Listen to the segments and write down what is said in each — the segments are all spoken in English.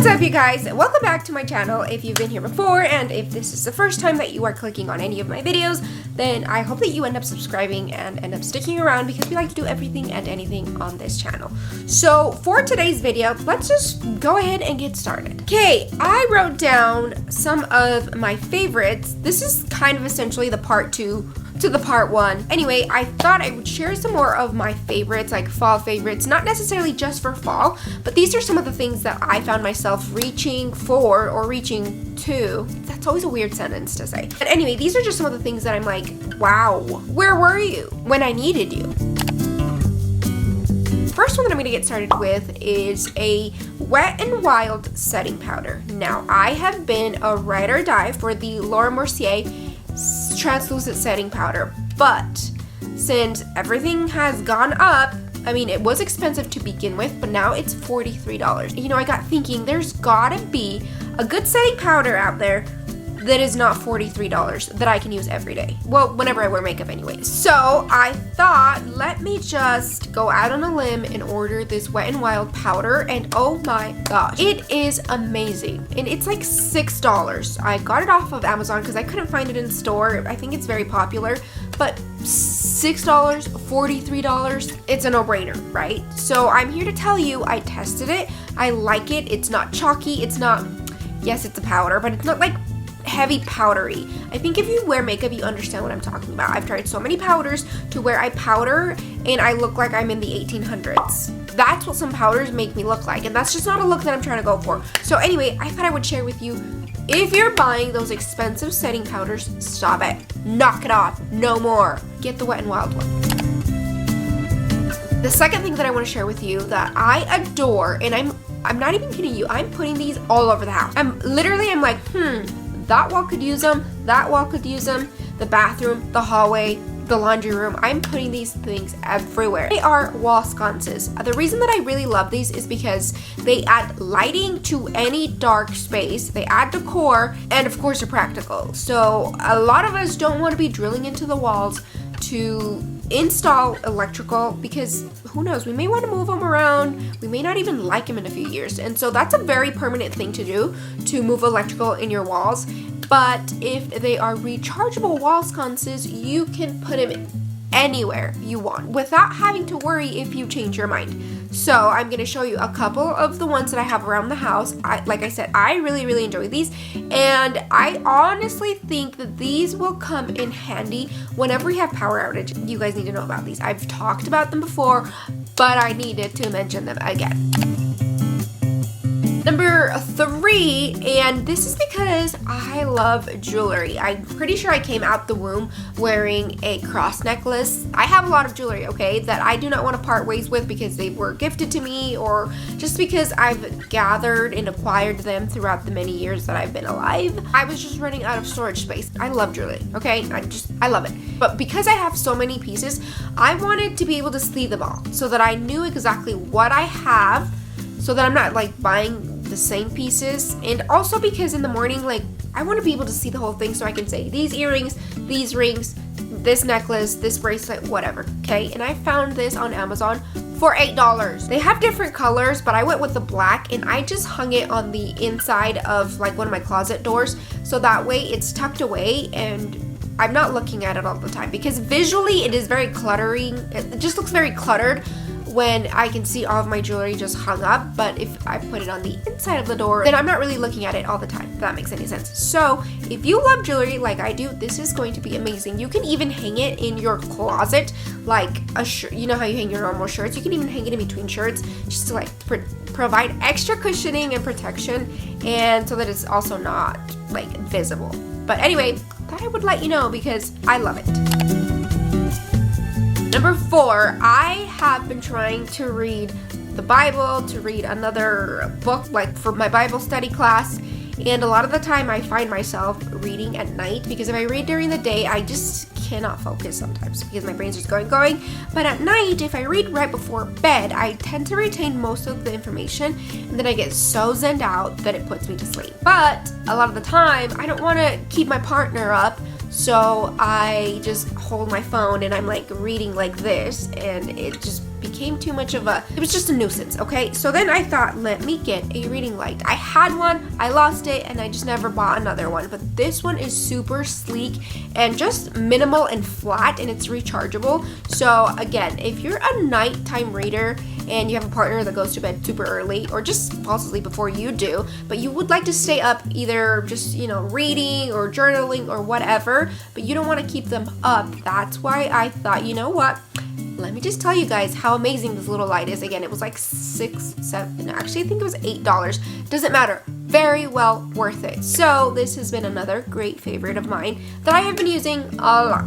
What's up, you guys? Welcome back to my channel if you've been here before, and if this is the first time that you are clicking on any of my videos, then I hope that you end up subscribing and end up sticking around because we like to do everything and anything on this channel. So for today's video, let's just go ahead and get started. Okay, I wrote down some of my favorites. This is kind of essentially the part 2 to the part 1. Anyway, I thought I would share some more of my favorites, like fall favorites, not necessarily just for fall, but these are some of the things that I found myself reaching for or reaching to. That's always a weird sentence to say. But anyway, these are just some of the things that I'm like, wow, where were you when I needed you? First one that I'm going to get started with is a Wet n Wild setting powder. Now, I have been a ride or die for the Laura Mercier translucent setting powder, but since everything has gone up, I mean, it was expensive to begin with, but now it's $43. You know, I got thinking there's gotta be a good setting powder out there that is not $43 that I can use every day. Well, whenever I wear makeup anyway. So I thought, let me just go out on a limb and order this Wet n Wild powder, and oh my gosh, it is amazing. And it's like $6. I got it off of Amazon because I couldn't find it in store. I think it's very popular, but $6, $43, it's a no-brainer, right? So I'm here to tell you, I tested it, I like it. It's not chalky, it's not, yes, it's a powder, but it's not like heavy powdery. I think if you wear makeup, you understand what I'm talking about. I've tried so many powders to where I powder and I look like I'm in the 1800s. That's what some powders make me look like, and that's just not a look that I'm trying to go for. So anyway, I thought I would share with you, if you're buying those expensive setting powders, stop it. Knock it off. No more. Get the Wet n Wild one. The second thing that I want to share with you that I adore, and I'm not even kidding you, I'm putting these all over the house. I'm like, that wall could use them, that wall could use them, the bathroom, the hallway, the laundry room. I'm putting these things everywhere. They are wall sconces. The reason that I really love these is because they add lighting to any dark space, they add decor, and of course they're practical. So a lot of us don't want to be drilling into the walls to install electrical, because who knows, we may want to move them around, we may not even like them in a few years, and so that's a very permanent thing to do, to move electrical in your walls. But if they are rechargeable wall sconces, you can put them anywhere you want without having to worry if you change your mind. So I'm going to show you a couple of the ones that I have around the house. Like I said, I really enjoy these, and I honestly think that these will come in handy whenever we have power outage. You guys need to know about these. I've talked about them before, but I needed to mention them again. Number 3, and this is because I love jewelry. I'm pretty sure I came out the womb wearing a cross necklace. I have a lot of jewelry, okay, that I do not want to part ways with because they were gifted to me, or just because I've gathered and acquired them throughout the many years that I've been alive. I was just running out of storage space. I love jewelry, okay? I love it. But because I have so many pieces, I wanted to be able to see them all so that I knew exactly what I have, so that I'm not like buying the same pieces. And also because in the morning, like, I want to be able to see the whole thing so I can say these earrings, these rings, this necklace, this bracelet, whatever, okay? And I found this on Amazon for $8. They have different colors, but I went with the black, and I just hung it on the inside of like one of my closet doors, so that way it's tucked away and I'm not looking at it all the time, because visually it is very cluttering. It just looks very cluttered when I can see all of my jewelry just hung up. But if I put it on the inside of the door, then I'm not really looking at it all the time, if that makes any sense. So if you love jewelry like I do, this is going to be amazing. You can even hang it in your closet like a shirt. You know how you hang your normal shirts? You can even hang it in between shirts just to like provide extra cushioning and protection, and so that it's also not like visible. But anyway, thought I would let you know because I love it. Number 4, I have been trying to read the Bible, to read another book like for my Bible study class, and a lot of the time I find myself reading at night, because if I read during the day, I just cannot focus sometimes because my brain's just going. But at night, if I read right before bed, I tend to retain most of the information, and then I get so zenned out that it puts me to sleep. But a lot of the time, I don't want to keep my partner up, so I just hold my phone and I'm like reading like this, and it just became too much of it was just a nuisance, okay? So then I thought, let me get a reading light. I had one, I lost it, and I just never bought another one. But this one is super sleek and just minimal and flat, and it's rechargeable. So again, if you're a nighttime reader and you have a partner that goes to bed super early or just falls asleep before you do, but you would like to stay up either just, reading or journaling or whatever, but you don't want to keep them up, that's why I thought, you know what? Let me just tell you guys how amazing this little light is. Again, it was like actually I think it was $8. Doesn't matter. Very well worth it. So this has been another great favorite of mine that I have been using a lot.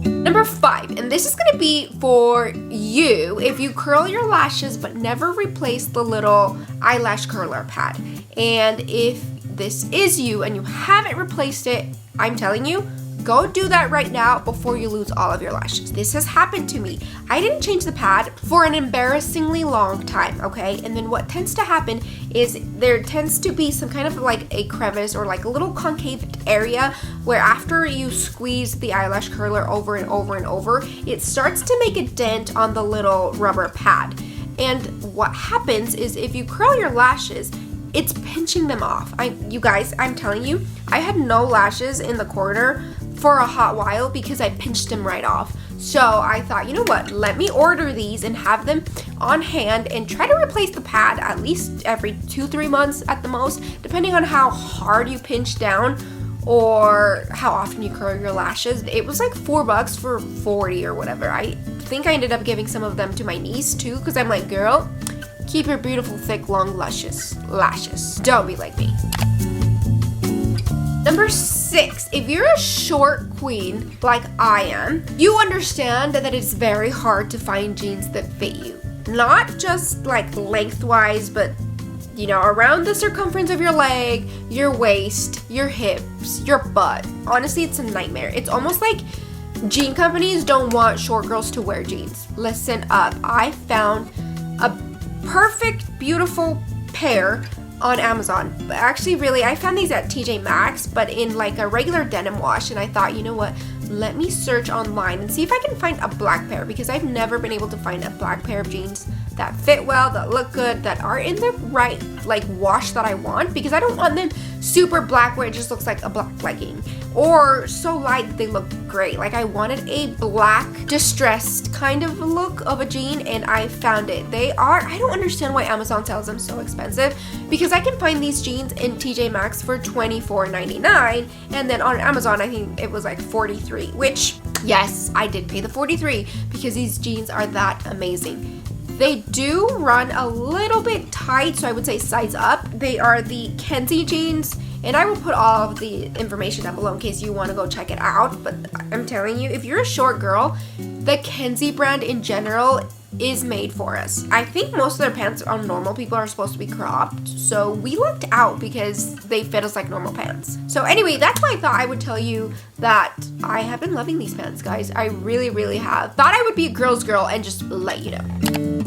Number 5, and this is going to be for you if you curl your lashes but never replace the little eyelash curler pad. And if this is you and you haven't replaced it, I'm telling you, go do that right now before you lose all of your lashes. This has happened to me. I didn't change the pad for an embarrassingly long time, okay? And then what tends to happen is there tends to be some kind of like a crevice or like a little concave area where after you squeeze the eyelash curler over and over and over, it starts to make a dent on the little rubber pad. And what happens is if you curl your lashes, it's pinching them off. You guys, I'm telling you, I had no lashes in the corner for a hot while because I pinched them right off. So I thought, you know what, let me order these and have them on hand and try to replace the pad at least every 2-3 months at the most, depending on how hard you pinch down or how often you curl your lashes. It was like $4 for 40 or whatever. I think I ended up giving some of them to my niece too, because I'm like, girl, keep your beautiful, thick, long lashes. Don't be like me. Number 6, if you're a short queen like I am, you understand that it's very hard to find jeans that fit you. Not just like lengthwise, but around the circumference of your leg, your waist, your hips, your butt. Honestly, it's a nightmare. It's almost like jean companies don't want short girls to wear jeans. Listen up. I found a perfect, beautiful pair on Amazon. But actually, really, I found these at TJ Maxx, but in like a regular denim wash, and I thought, you know what, let me search online and see if I can find a black pair, because I've never been able to find a black pair of jeans that fit well, that look good, that are in the right like wash that I want, because I don't want them super black where it just looks like a black legging, or so light that they look great. Like I wanted a black distressed kind of look of a jean, and I found it. I don't understand why Amazon sells them so expensive, because I can find these jeans in TJ Maxx for $24.99, and then on Amazon I think it was like $43, which yes, I did pay the $43 because these jeans are that amazing. They do run a little bit tight, so I would say size up. They are the Kenzie jeans, and I will put all of the information down below in case you want to go check it out. But I'm telling you, if you're a short girl, the Kenzie brand in general is made for us. I think most of their pants on normal people are supposed to be cropped, so we lucked out because they fit us like normal pants. So anyway, that's why I thought I would tell you that I have been loving these pants, guys. I really, really have. Thought I would be a girl's girl and just let you know.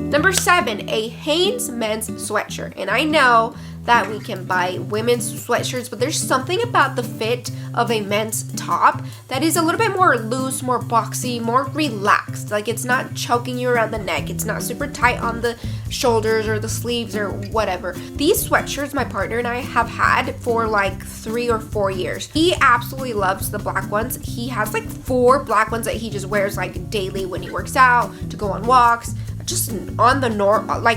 Number 7, a Hanes men's sweatshirt. And I know that we can buy women's sweatshirts, but there's something about the fit of a men's top that is a little bit more loose, more boxy, more relaxed. Like it's not choking you around the neck. It's not super tight on the shoulders or the sleeves or whatever. These sweatshirts my partner and I have had for like 3 or 4 years. He absolutely loves the black ones. He has like 4 black ones that he just wears like daily when he works out, to go on walks, just on the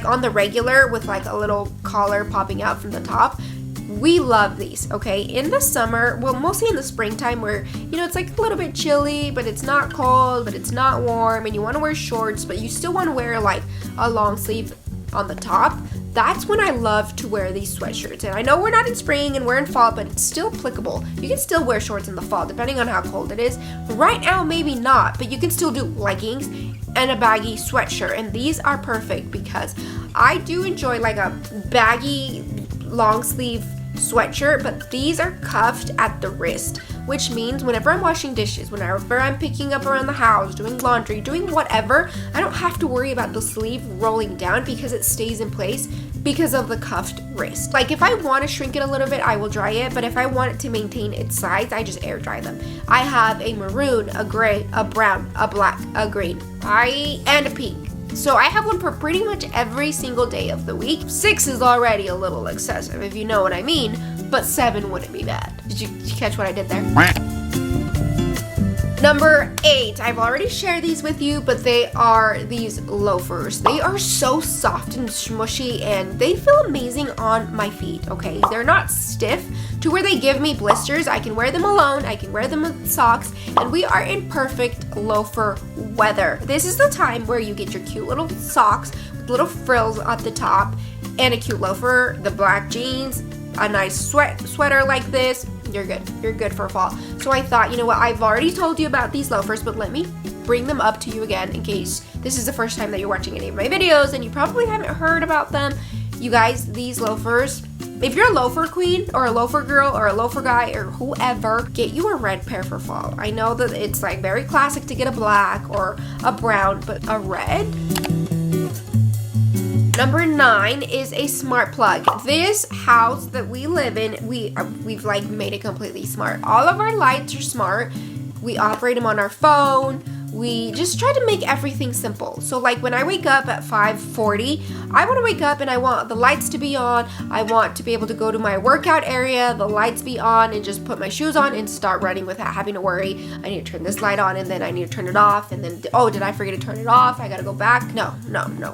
on the regular with like a little collar popping out from the top. We love these, okay? In the summer, well, mostly in the springtime where, it's like a little bit chilly, but it's not cold, but it's not warm, and you want to wear shorts, but you still want to wear like a long sleeve on the top. That's when I love to wear these sweatshirts. And I know we're not in spring and we're in fall, but it's still applicable. You can still wear shorts in the fall, depending on how cold it is. Right now, maybe not, but you can still do leggings and a baggy sweatshirt. And these are perfect because I do enjoy like a baggy long sleeve sweatshirt, but these are cuffed at the wrist, which means whenever I'm washing dishes, whenever I'm picking up around the house, doing laundry, doing whatever, I don't have to worry about the sleeve rolling down because it stays in place because of the cuffed wrist. Like if I want to shrink it a little bit, I will dry it, but if I want it to maintain its size, I just air dry them. I have a maroon, a gray, a brown, a black, a green, and a pink. So I have one for pretty much every single day of the week. 6 is already a little excessive, if you know what I mean, but 7 wouldn't be bad. Did you catch what I did there? Number 8, I've already shared these with you, but they are these loafers. They are so soft and smushy and they feel amazing on my feet, okay? They're not stiff to where they give me blisters. I can wear them alone, I can wear them with socks, and we are in perfect loafer weather. This is the time where you get your cute little socks with little frills at the top and a cute loafer, the black jeans, a nice sweater like this. You're good. You're good for fall. So I thought, you know what, I've already told you about these loafers, but let me bring them up to you again in case this is the first time that you're watching any of my videos and you probably haven't heard about them. You guys, these loafers, if you're a loafer queen or a loafer girl or a loafer guy or whoever, get you a red pair for fall. I know that it's like very classic to get a black or a brown, but a red? Number 9 is a smart plug. This house that we live in, we've like made it completely smart. All of our lights are smart. We operate them on our phone. We just try to make everything simple. So like when I wake up at 5:40, I want to wake up and I want the lights to be on. I want to be able to go to my workout area, the lights be on, and just put my shoes on and start running without having to worry. I need to turn this light on and then I need to turn it off, and then, oh, did I forget to turn it off? I gotta go back. No.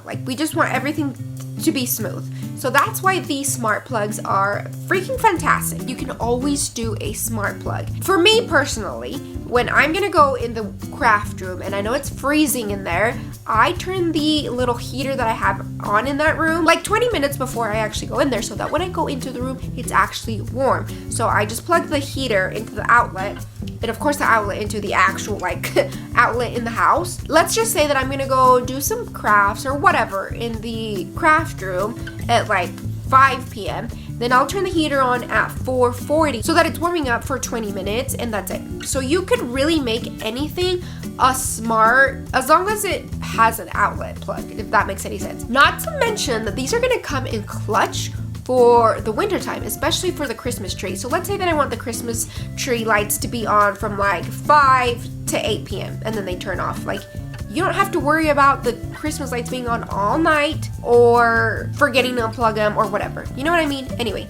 Like we just want everything to be smooth. So that's why these smart plugs are freaking fantastic. You can always do a smart plug. For me personally, when I'm gonna go in the craft room and I know it's freezing in there, I turn the little heater that I have on in that room like 20 minutes before I actually go in there, so that when I go into the room, it's actually warm. So I just plug the heater into the outlet, and of course the outlet into the actual like outlet in the house. Let's just say that I'm gonna go do some crafts or whatever in the craft room at like 5 p.m. Then I'll turn the heater on at 4:40 so that it's warming up for 20 minutes, and that's it. So you could really make anything a smart, as long as it has an outlet plug, if that makes any sense. Not to mention that these are gonna come in clutch for the winter time, especially for the Christmas tree. So let's say that I want the Christmas tree lights to be on from like 5 to 8 p.m. and then they turn off. Like, you don't have to worry about the Christmas lights being on all night or forgetting to unplug them or whatever. You know what I mean? Anyway,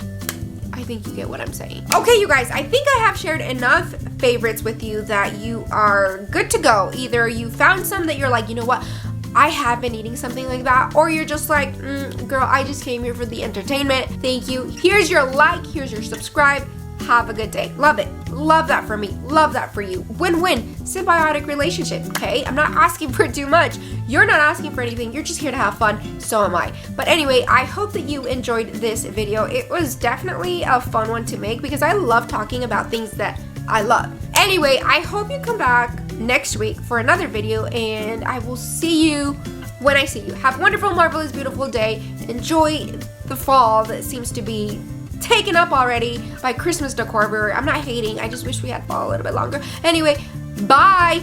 I think you get what I'm saying. Okay, you guys, I think I have shared enough favorites with you that you are good to go. Either you found some that you're like, you know what, I have been eating something like that, or you're just like, girl, I just came here for the entertainment. Thank you. Here's your like, here's your subscribe. Have a good day. Love it. Love that for me. Love that for you. Win-win. Symbiotic relationship, okay? I'm not asking for too much. You're not asking for anything. You're just here to have fun. So am I. But anyway, I hope that you enjoyed this video. It was definitely a fun one to make because I love talking about things that I love. Anyway, I hope you come back next week for another video, and I will see you when I see you. Have a wonderful, marvelous, beautiful day. Enjoy the fall that seems to be taken up already by Christmas decor everywhere. I'm not hating. I just wish we had fall a little bit longer. Anyway, bye.